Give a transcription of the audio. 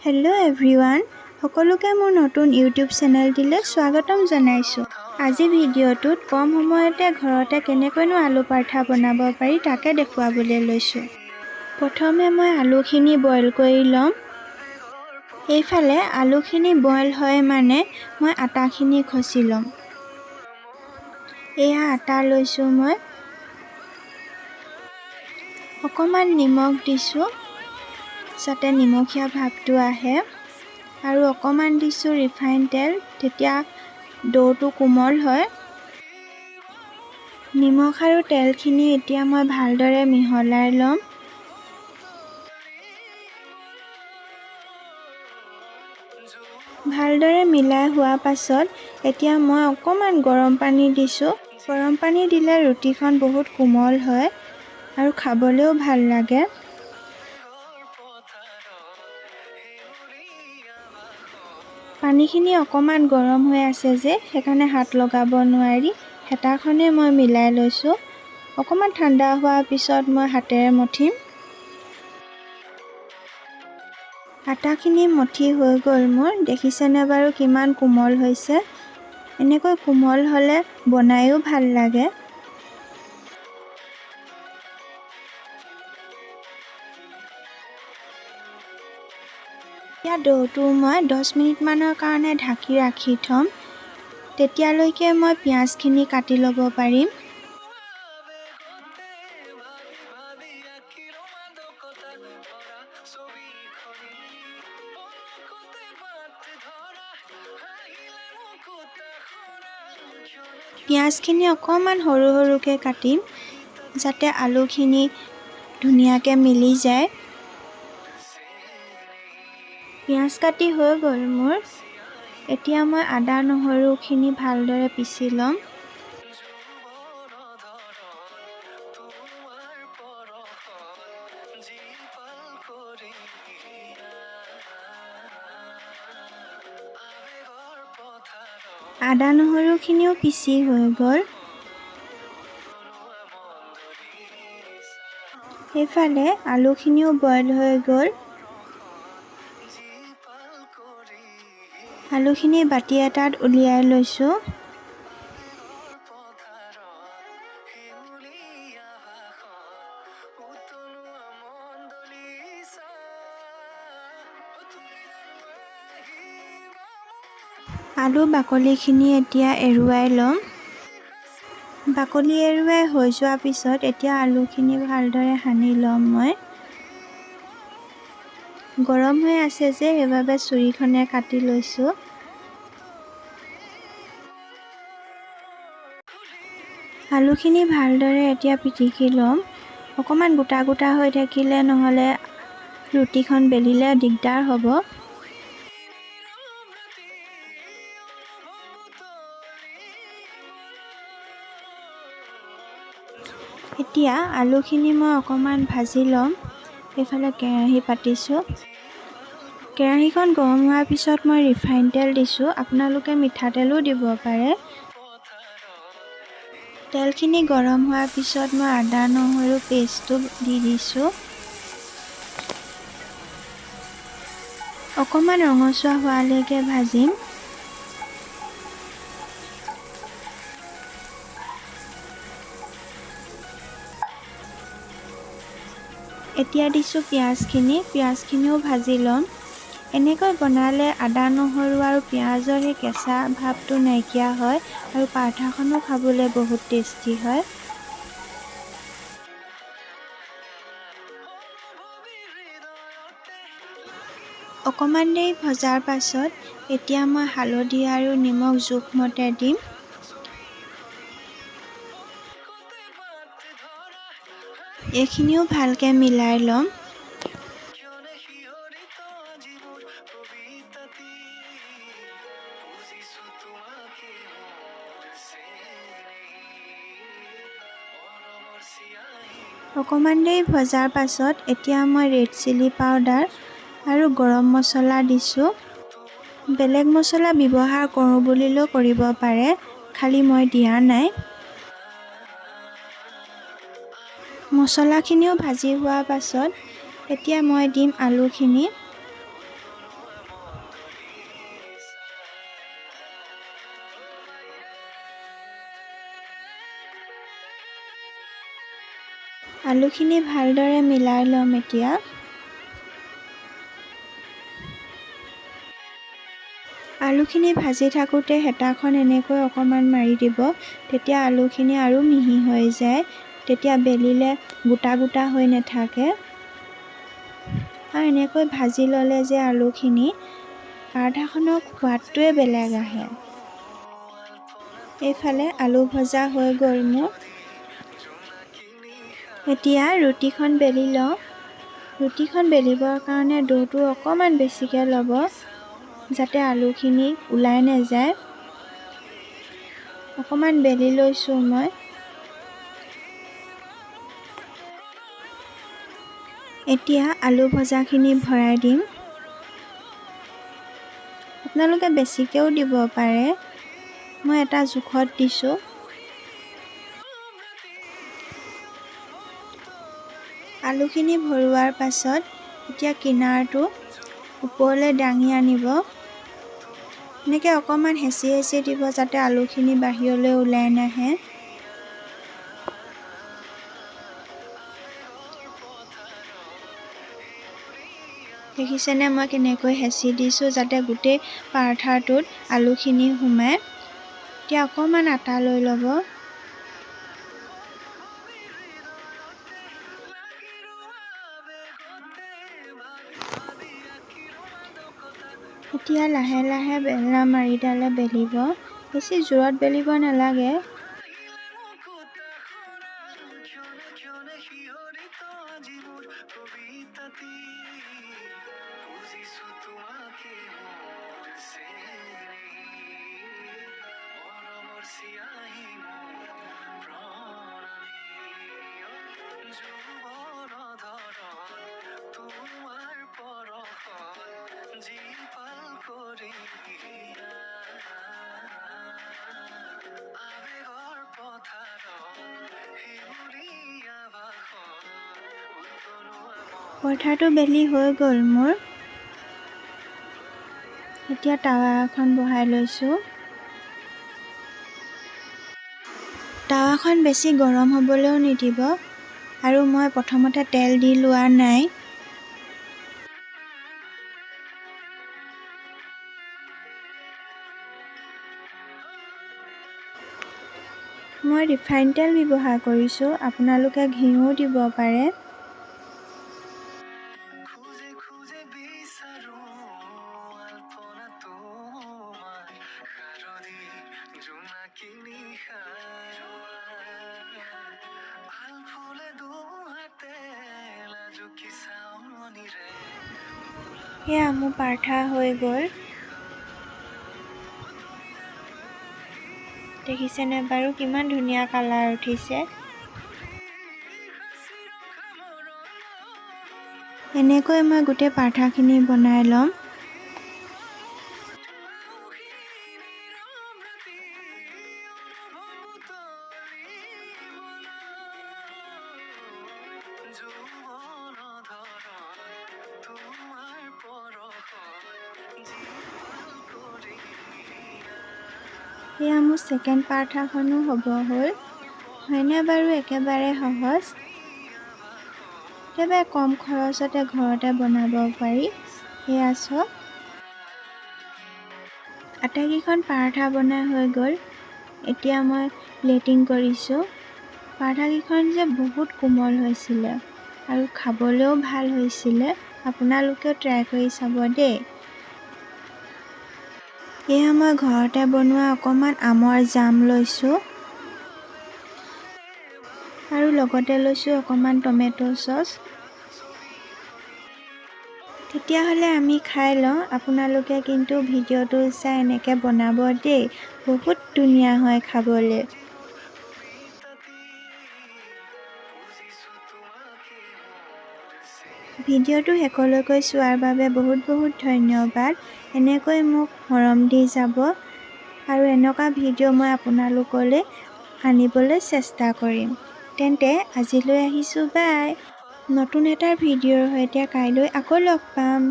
Hello' everyone, সকলোকে মোৰ নতুন ইউটিউব চেনেলটিলৈ স্বাগতম জনাইছোঁ। আজি ভিডিঅ'টোত কম সময়তে ঘৰতে কেনেকৈনো আলু পৰঠা বনাব পাৰি তাকে দেখুৱাবলৈ লৈছোঁ। প্ৰথমে মই আলুখিনি বইল কৰি ল'ম। এইফালে আলুখিনি বইল হয় মানে মই আটাখিনি খচি ল'ম। এয়া আটা লৈছোঁ মই। অকণমান নিমখ দিছোঁ যাতে নিমখীয়া ভাৱটো আহে, আৰু অকণমান দিছোঁ ৰিফাইন তেল, তেতিয়া ডোটো কোমল হয়। নিমখ আৰু তেলখিনি এতিয়া মই ভালদৰে মিহলাই ল'ম। ভালদৰে মিলাই হোৱা পাছত এতিয়া মই অকণমান গৰম পানী দিছোঁ। গৰম পানী দিলে ৰুটিখন বহুত কোমল হয় আৰু খাবলৈও ভাল লাগে। পানীখিনি অকণমান গৰম হৈ আছে যে, সেইকাৰণে হাত লগাব নোৱাৰি হেতাখনে মই মিলাই লৈছোঁ। অকণমান ঠাণ্ডা হোৱাৰ পিছত মই হাতেৰে মঠিম। আটাখিনি মঠি হৈ গ'ল মোৰ। দেখিছেনে বাৰু কিমান কোমল হৈছে? এনেকৈ কোমল হ'লে বনায়ো ভাল লাগে। এতিয়া ডোটো মই 10 মিনিটমানৰ কাৰণে ঢাকি ৰাখি থ'ম। তেতিয়ালৈকে মই পিঁয়াজখিনি কাটি ল'ব পাৰিম। পিঁয়াজখিনি অকণমান সৰু সৰুকৈ কাটিম যাতে আলুখিনি ধুনীয়াকৈ মিলি যায়। পিঁয়াজ কাটি হৈ গ'ল মোৰ। এতিয়া মই আদা নহৰুখিনি ভালদৰে পিচি ল'ম। আদা নহৰুখিনিও পিচি হৈ গ'ল। সেইফালে আলুখিনিও বইল হৈ গ'ল। আলুখিনি বাতি এটাত উলিয়াই লৈছোঁ। আলু বাকলিখিনি এতিয়া এৰুৱাই ল'ম। বাকলি এৰুৱাই হৈ যোৱাৰ পিছত এতিয়া আলুখিনি ভালদৰে সানি ল'ম মই। গৰম হৈ আছে যে, সেইবাবে ছুৰীখনে কাটি লৈছোঁ। আলুখিনি ভালদৰে এতিয়া পিটিকি ল'ম। অকণমান গোটা গোটা হৈ থাকিলে নহ'লে ৰুটিখন বেলিলে দিগদাৰ হ'ব। এতিয়া আলুখিনি মই অকণমান ভাজি ল'ম। এইফালে কেৰাহী পাতিছোঁ। কেৰাহীখন গৰম হোৱাৰ পিছত মই ৰিফাইন তেল দিছোঁ। আপোনালোকে মিঠাতেলো দিব পাৰে। তেলখিনি গৰম হোৱাৰ পিছত মই আদা নহৰু পেষ্টটো দি দিছোঁ। অকণমান ৰঙচুৱা হোৱালৈকে ভাজিম। এতিয়া দিছোঁ পিঁয়াজখিনিও ভাজি ল'ম। এনেকৈ বনালে আদা নহৰু আৰু পিঁয়াজৰ সেই কেঁচা ভাৱটো নাইকিয়া হয় আৰু পৰঠাখনো খাবলৈ বহুত টেষ্টি হয়। অকণমান দেৰি ভজাৰ পাছত এতিয়া মই হালধি আৰু নিমখ জোখমতে দিম। এইখিনিও ভালকৈ মিলাই ল'ম। অকণমান দেৰি ভজাৰ পাছত এতিয়া মই ৰেড চিলি পাউডাৰ আৰু গৰম মছলা দিছোঁ। বেলেগ মছলা ব্যৱহাৰ কৰোঁ বুলিলেও কৰিব পাৰে, খালি মই দিয়া নাই। মছলাখিনিও ভাজি হোৱাৰ পাছত এতিয়া মই দিম আলুখিনি। আলুখিনি ভালদৰে মিলাই ল'ম এতিয়া। আলুখিনি ভাজি থাকোঁতে হেতাখন এনেকৈ অকণমান মাৰি দিব, তেতিয়া আলুখিনি আৰু মিহি হৈ যায়। তেতিয়া বেলিলে গোটা গোটা হৈ নাথাকে। আৰু এনেকৈ ভাজি ল'লে যে আলুখিনি, পৰঠাখনৰ সোৱাদটোৱে বেলেগ আহে। এইফালে আলু ভজা হৈ গ'ল মোৰ। এতিয়া ৰুটিখন বেলি লওঁ। ৰুটিখন বেলিবৰ কাৰণে ডোটো অকণমান বেছিকৈ ল'ব, যাতে আলুখিনি ওলাই নাযায়। অকণমান বেলি লৈছোঁ মই। এতিয়া আলু ভজাখিনি ভৰাই দিম। আপোনালোকে বেছিকৈও দিব পাৰে, মই এটা জোখত দিছোঁ। আলুখিনি ভৰোৱাৰ পাছত এতিয়া কিনাৰটো ওপৰলৈ দাঙি আনিব। এনেকৈ অকণমান হেঁচি হেঁচি দিব, যাতে আলুখিনি বাহিৰলৈ ওলাই নাহে। দেখিছেনে মই কেনেকৈ হেঁচি দিছোঁ, যাতে গোটেই পৰঠাটোত আলুখিনি সোমায়। এতিয়া অকণমান আটা লৈ ল'ব। এতিয়া লাহে লাহে বেলনা মাৰিডালে বেলিব। বেছি জোৰত বেলিব নালাগে। পৰঠাটো বেলি হৈ গ'ল মোৰ। এতিয়া টাৱা এখন বহাই লৈছোঁ। টাৱাখন বেছি গৰম হ'বলৈও নিদিব, আৰু মই প্ৰথমতে তেল দি লোৱা নাই। মই ৰিফাইন তেল ব্যৱহাৰ কৰিছোঁ, আপোনালোকে ঘিউ দিব পাৰে। সেয়া মোৰ পৰঠা হৈ গ'ল। দেখিছেনে বাৰু কিমান ধুনীয়া কালাৰ উঠিছে। এনেকৈ মই গোটেই পৰঠাখিনি বনাই ল'ম। এয়া মোৰ ছেকেণ্ড পৰঠাখনো হ'ব হ'ল। হয়নে বাৰু একেবাৰে সহজ। একেবাৰে কম খৰচতে ঘৰতে বনাব পাৰি। এয়া চাওক। আটাইকেইখন পৰঠা বনাই হৈ গ'ল। এতিয়া মই প্লেটিং কৰিছোঁ। পৰঠাকেইখন যে বহুত কোমল হৈছিলে আৰু খাবলৈও ভাল হৈছিলে। আপোনালোকেও ট্ৰাই কৰি চাব দেই। এয়া মই ঘৰতে বনোৱা অকণমান আমৰ জাম লৈছোঁ, আৰু লগতে লৈছোঁ অকণমান টমেটো চচ। তেতিয়াহ'লে আমি খাই লওঁ। আপোনালোকে কিন্তু ভিডিঅ'টো চাই এনেকৈ বনাব দেই, বহুত ধুনীয়া হয় খাবলৈ। ভিডিঅ'টো শেষলৈকৈ চোৱাৰ বাবে বহুত বহুত ধন্যবাদ। এনেকৈ মোক মৰম দি যাব, আৰু এনেকুৱা ভিডিঅ' মই আপোনালোকলৈ আনিবলৈ চেষ্টা কৰিম। তেন্তে আজিলৈ আহিছোঁ, বাই। নতুন এটা ভিডিঅ'ৰ সৈতে কাইলৈ আকৌ লগ পাম।